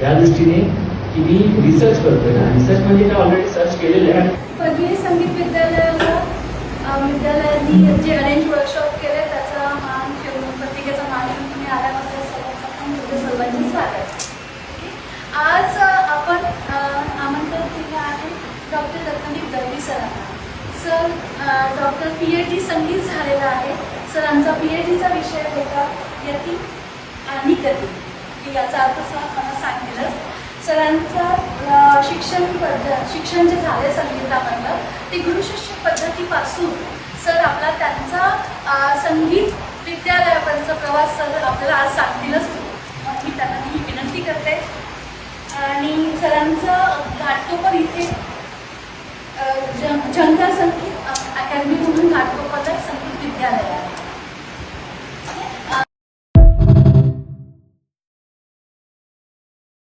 या दृष्टीने की मी रिसर्च करतोय ना, रिसर्च म्हणजे काय ऑलरेडी सर्च केलेलं आहे. पद्मिनी संगीत विद्यालयाने जे अरेंज वर्कशॉप केले त्याचा मान ठेवून प्रत्येकाचा मान ठेवून तुम्ही आल्याबद्दल सर्वप्रथम तुमचे सर्वांचे स्वागत. आज आपण आमंत्रण केलं आहे डॉक्टर रत्नदीप दळवी सरांना. सर डॉक्टर PhD संगीत झालेला आहे. सरांचा PhDचा विषय होता यती आणि गती, की याचा अर्थ मला सांगितलं. सरांचा शिक्षण जे झाले संगीतामधलं ते गुरुशिष्य पद्धतीपासून सर आपला त्यांचा संगीत विद्यालयापर्यंतचा प्रवास सर आपल्याला आज सांगतीलच. मी त्यांना ही विनंती करते. आणि सरांचं घाटकोपर इथे झंकार